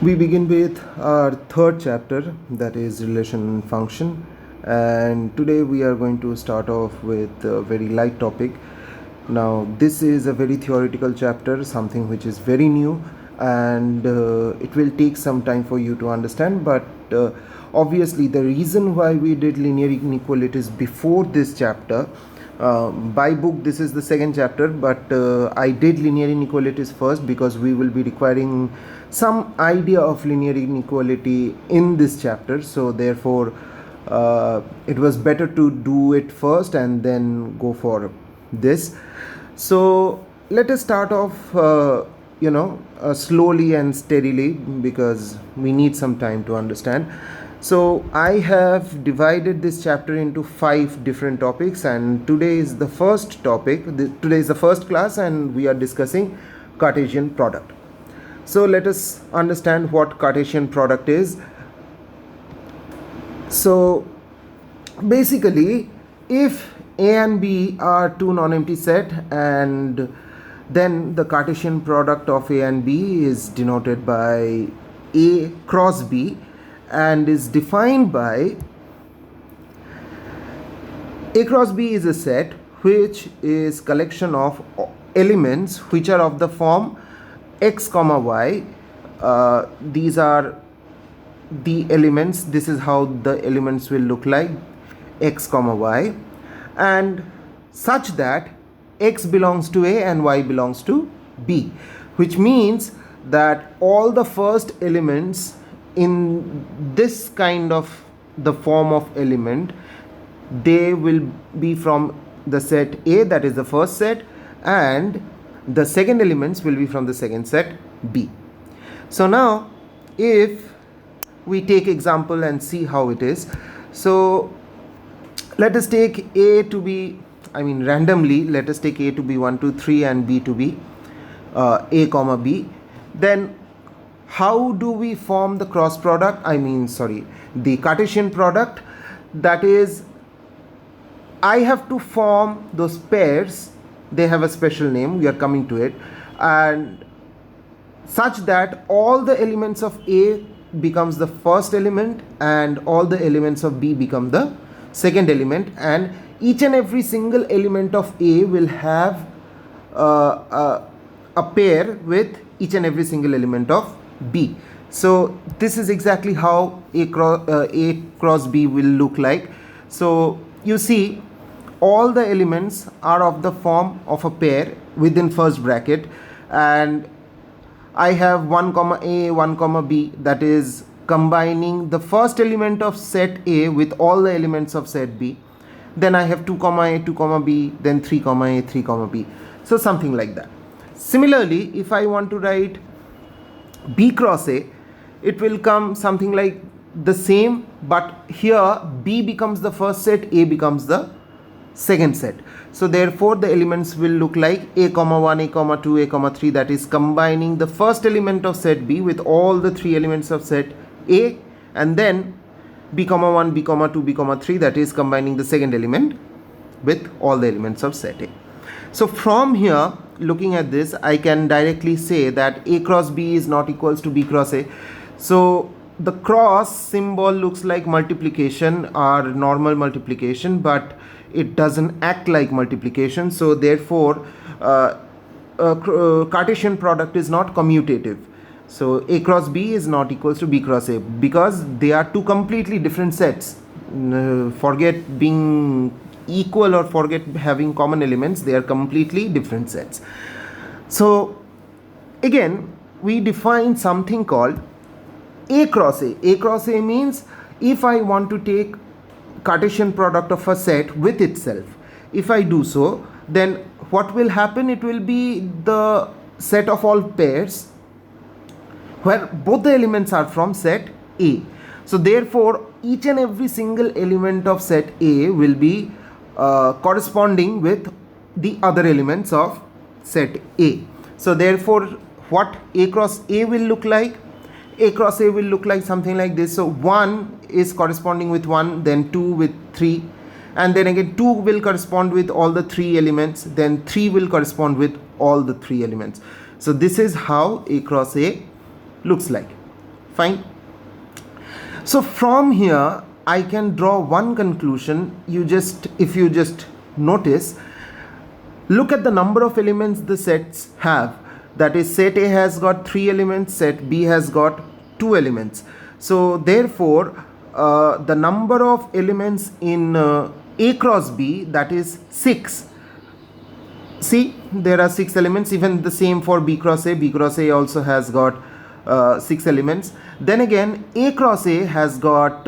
We begin with our third chapter, that is relation and function, and today we are going to start off with a very light topic. Now this is a very theoretical chapter, something which is very new, and it will take some time for you to understand, but obviously the reason why we did linear inequalities before this chapter, by book this is the second chapter, but I did linear inequalities first because we will be requiring some idea of linear inequality in this chapter. So therefore it was better to do it first and then go for this. So let us start off slowly and steadily, because we need some time to understand. So I have divided this chapter into 5 different topics, and today is the first topic. Today is the first class and we are discussing Cartesian product. So let us understand what Cartesian product is. So basically, if A and B are two non-empty set, and then the Cartesian product of A and B is denoted by A cross B and is defined by A cross B is a set which is collection of elements which are of the form x comma y. These are the elements. This is how the elements will look like, x comma y, and such that x belongs to A and y belongs to B, which means that all the first elements in this kind of the form of element, they will be from the set A, that is the first set, and the second elements will be from the second set B. So now if we take example and see how it is. So let us take A to be, randomly let us take A to be 1 2 3 and B to be A comma B. Then how do we form the cross product, the Cartesian product? That is, I have to form those pairs. They have a special name, we are coming to it, and such that all the elements of A becomes the first element and all the elements of B become the second element, and each and every single element of A will have a pair with each and every single element of B. So this is exactly how A cross B will look like. So you see, all the elements are of the form of a pair within first bracket, and I have 1 comma A, 1 comma B, that is combining the first element of set A with all the elements of set B. Then I have 2 comma A, 2 comma B, then 3 comma A, 3 comma B. So something like that. Similarly, if I want to write B cross A, it will come something like the same, but here B becomes the first set, A becomes the second set. So therefore the elements will look like A comma 1, A comma 2, A comma 3, that is combining the first element of set B with all the 3 elements of set A, and then B comma 1, B comma 2, B comma 3, that is combining the second element with all the elements of set A. So from here, looking at this, I can directly say that A cross B is not equals to B cross A. So the cross symbol looks like multiplication or normal multiplication, but it doesn't act like multiplication. So therefore Cartesian product is not commutative. So A cross B is not equals to B cross A, because they are two completely different sets. Forget being equal or forget having common elements, they are completely different sets. So again, we define something called A cross A. A cross A means if I want to take Cartesian product of a set with itself, if I do so, then what will happen? It will be the set of all pairs where both the elements are from set A. So therefore each and every single element of set A will be corresponding with the other elements of set A. So therefore what A cross A will look like? A cross A will look like something like this. So 1 is corresponding with 1, then 2 with 3, and then again 2 will correspond with all the 3 elements, then 3 will correspond with all the 3 elements. So this is how A cross A looks like. Fine. So from here I can draw one conclusion. If you just notice, look at the number of elements the sets have. That is, set A has got 3 elements, set B has got 2 elements. So therefore the number of elements in A cross B, that is 6. See, there are 6 elements. Even the same for B cross A. B cross A also has got 6 elements. Then again, A cross A has got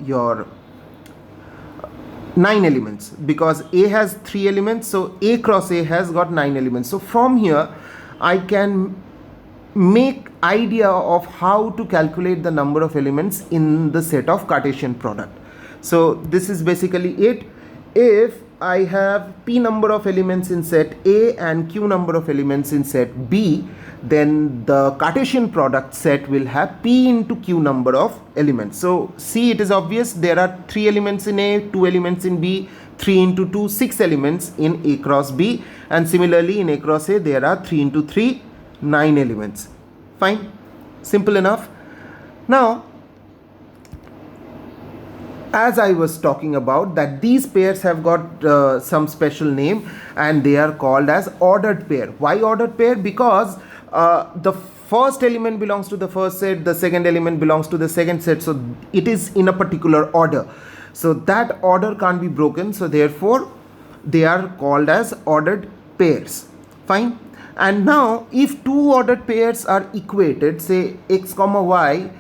your 9 elements, because A has 3 elements, so A cross A has got 9 elements. So from here I can make idea of how to calculate the number of elements in the set of Cartesian product. So this is basically it. If I have P number of elements in set A and Q number of elements in set B, then the Cartesian product set will have P into Q number of elements. So see, it is obvious, there are 3 elements in A, 2 elements in B, 3 into 2, 6 elements in A cross B, and similarly in A cross A there are 3 into 3, 9 elements. Fine, simple enough. Now, as I was talking about, that these pairs have got some special name, and they are called as ordered pair. Why ordered pair? Because the first element belongs to the first set, the second element belongs to the second set, so it is in a particular order. So that order can't be broken, so therefore they are called as ordered pairs. Fine. And now if two ordered pairs are equated, say x comma y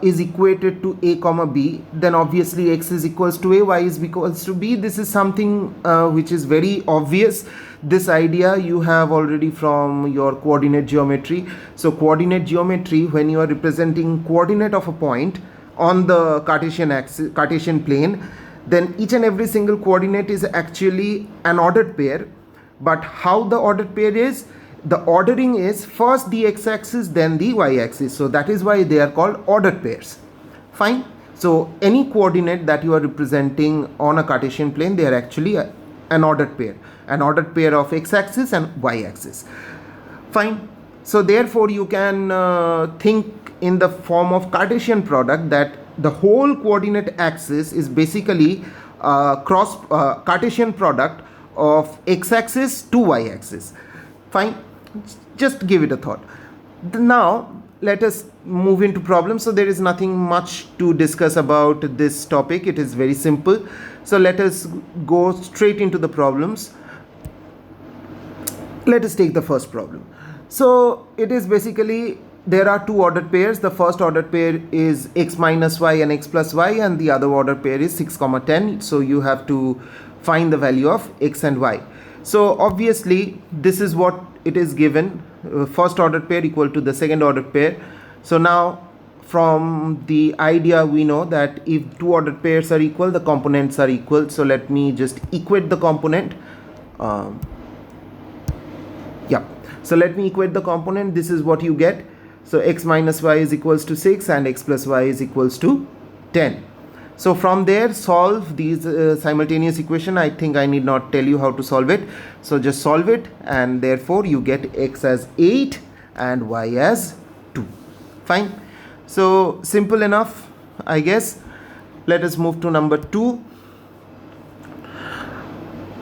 is equated to A comma B, then obviously x is equals to A, y is equals to B. This is something which is very obvious. This idea you have already from your coordinate geometry. So coordinate geometry, when you are representing coordinate of a point on the Cartesian axis, Cartesian plane, then each and every single coordinate is actually an ordered pair. But how the ordered pair is? The ordering is first the x-axis, then the y-axis. So that is why they are called ordered pairs. Fine. So any coordinate that you are representing on a Cartesian plane, they are actually an ordered pair. An ordered pair of x-axis and y-axis. Fine. So therefore you can think in the form of Cartesian product, that the whole coordinate axis is basically Cartesian product of x-axis to y-axis. Fine. Just give it a thought. Now let us move into problems. So there is nothing much to discuss about this topic. It is very simple. So let us go straight into the problems. Let us take the first problem. So it is basically, there are two ordered pairs. The first ordered pair is x minus y and x plus y, and the other ordered pair is 6 comma 10. So you have to find the value of x and y. So obviously this is what it is given, first ordered pair equal to the second ordered pair. So now from the idea we know that if two ordered pairs are equal, the components are equal. So let me just equate the component. So let me equate the component. This is what you get. So x minus y is equals to 6 and x plus y is equals to 10. So from there solve these simultaneous equation. I think I need not tell you how to solve it. So just solve it, and therefore you get x as 8 and y as 2. Fine. So simple enough, I guess. Let us move to number 2.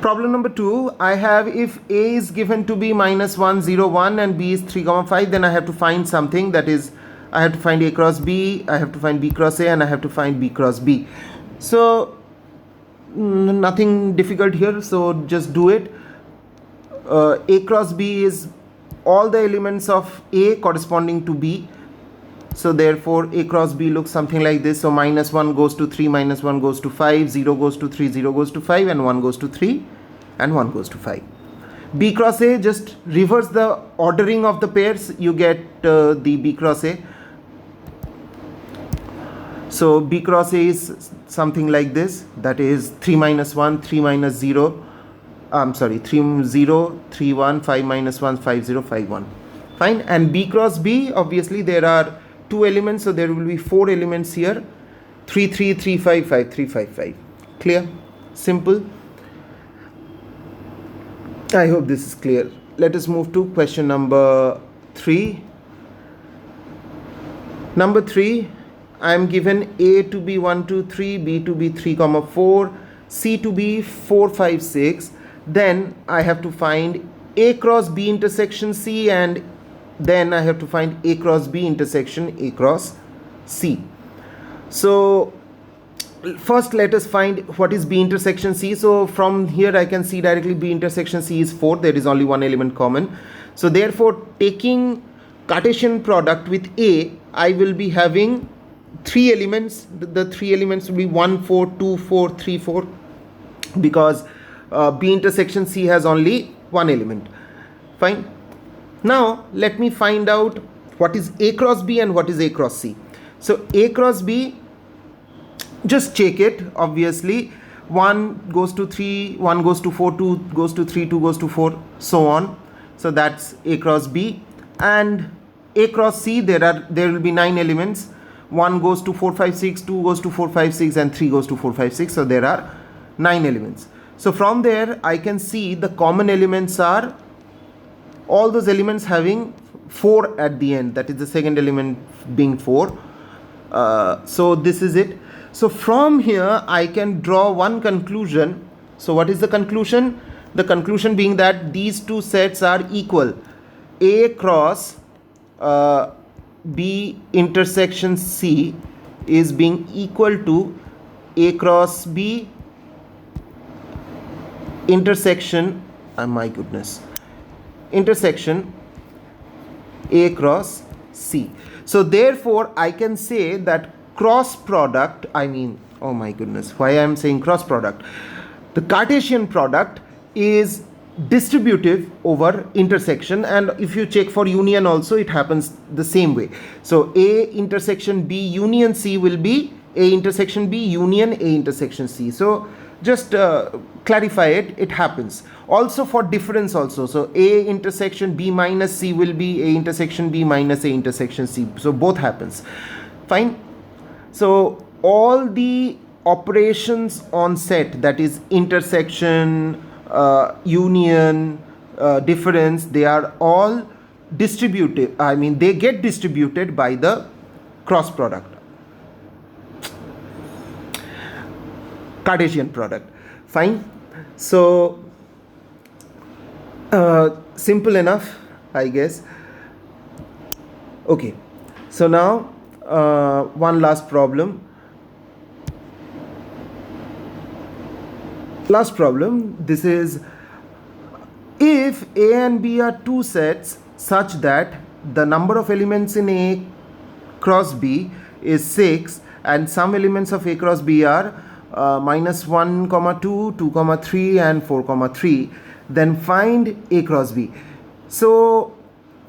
Problem number 2, I have, if A is given to be minus 1, 0, 1 and B is 3, 5, then I have to find something, that is, I have to find A cross B, I have to find B cross A, and I have to find B cross B. So nothing difficult here, so just do it. A cross B is all the elements of A corresponding to B. So therefore A cross B looks something like this. So minus 1 goes to 3, minus 1 goes to 5, 0 goes to 3, 0 goes to 5, and 1 goes to 3, and 1 goes to 5. B cross A, just reverse the ordering of the pairs, you get the B cross A. So B cross A is something like this, that is 3 minus 1, 3 minus 0, 3 0, 3 1, 5 minus 1, 5 0, 5 1. Fine. And B cross B, obviously there are two elements, so there will be 4 elements here, 3 3, 3 5, 5 3, 5 5. Clear? Simple. I hope this is clear. Let us move to question number 3. Number 3, I am given A to be 1, 2, 3, B to be 3, 4, C to be 4, 5, 6. Then I have to find A cross B intersection C, and then I have to find A cross B intersection A cross C. So first let us find what is B intersection C. So from here I can see directly B intersection C is 4. There is only one element common. So therefore, taking Cartesian product with A, I will be having 3 elements. The 3 elements will be 1, 4, 2, 4, 3, 4, because B intersection C has only one element. Fine. Now let me find out what is A cross B and what is A cross C. So A cross B, just check it. Obviously 1 goes to 3, 1 goes to 4, 2 goes to 3, 2 goes to 4, so on. So that's A cross B. And A cross C, there will be 9 elements. 1 goes to 4, 5, 6, 2 goes to 4, 5, 6, and 3 goes to 4, 5, 6. So there are 9 elements. So from there I can see the common elements are all those elements having 4 at the end. That is the second element being 4. So this is it. So from here I can draw one conclusion. So what is the conclusion? The conclusion being that these two sets are equal. A cross B intersection C is being equal to A cross B intersection, intersection A cross C. So therefore I can say that cross product, why I am saying cross product, the Cartesian product is distributive over intersection, and if you check for union also it happens the same way. So A intersection B union C will be A intersection B union A intersection C. So just clarify it, it happens also for difference also. So A intersection B minus C will be A intersection B minus A intersection C. So both happens. Fine. So all the operations on set, that is intersection, union, difference, they are all distributed. They get distributed by the cross product, Cartesian product. Fine. So simple enough, I guess. Okay. So now one last problem. Last problem, this is, if A and B are two sets such that the number of elements in A cross B is 6 and some elements of A cross B are minus 1, 2, 2, 3 and 4, 3, then find A cross B. So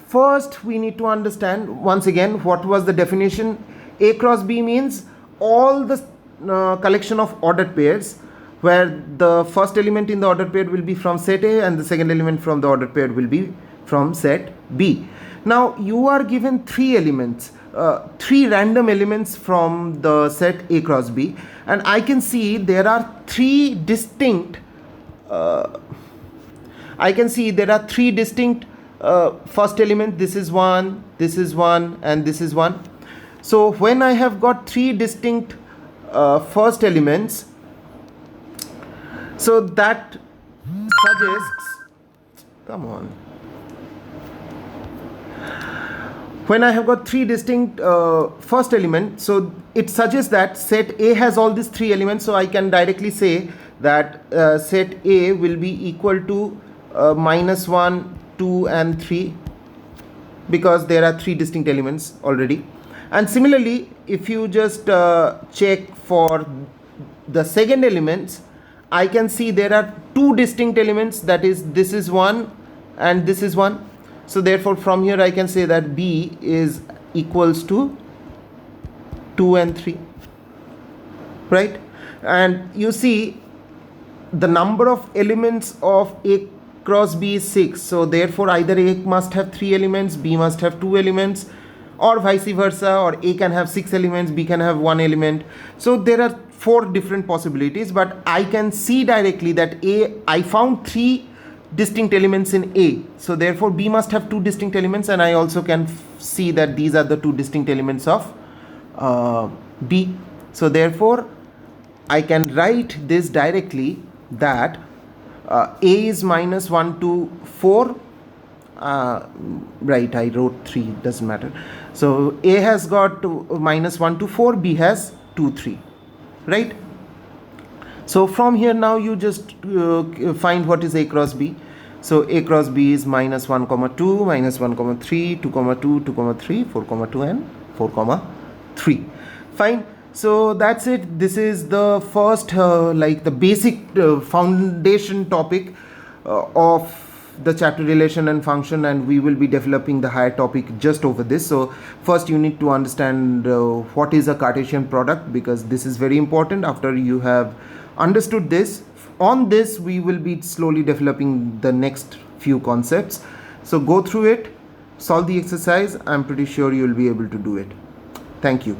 first we need to understand once again what was the definition. A cross B means all the collection of ordered pairs, where the first element in the ordered pair will be from set A and the second element from the ordered pair will be from set B. Now you are given 3 elements, 3 random elements from the set A cross B, and I can see there are 3 distinct first element, this is 1, this is 1 and this is 1. So when I have got 3 distinct first elements, so that suggests, when I have got 3 distinct first elements, so it suggests that set A has all these 3 elements. So I can directly say that set A will be equal to minus 1, 2 and 3, because there are 3 distinct elements already. And similarly, if you just check for the second elements, I can see there are 2 distinct elements, that is, this is 1 and this is 1. So therefore from here I can say that B is equals to 2 and 3, right? And you see the number of elements of A cross B is 6. So therefore either A must have 3 elements, B must have 2 elements, or vice versa, or A can have 6 elements, B can have 1 element. So there are 4 different possibilities, but I can see directly that I found 3 distinct elements in A. So therefore B must have 2 distinct elements, and I also can see that these are the two distinct elements of B. So therefore I can write this directly that A is minus 1 to 4. Right, I wrote 3, doesn't matter. So A has got minus 1 to 4, B has 2, 3, right? So from here now you just find what is A cross B. So A cross B is minus 1 comma 2, minus 1 comma 3, 2 comma 2, 2 comma 3, 4 comma 2 and 4 comma 3. Fine. So that's it. This is the first like the basic foundation topic of the chapter relation and function, and we will be developing the higher topic just over this. So first you need to understand what is a Cartesian product, because this is very important. After you have understood this, on this we will be slowly developing the next few concepts. So go through it, solve the exercise. I'm pretty sure you will be able to do it. Thank you.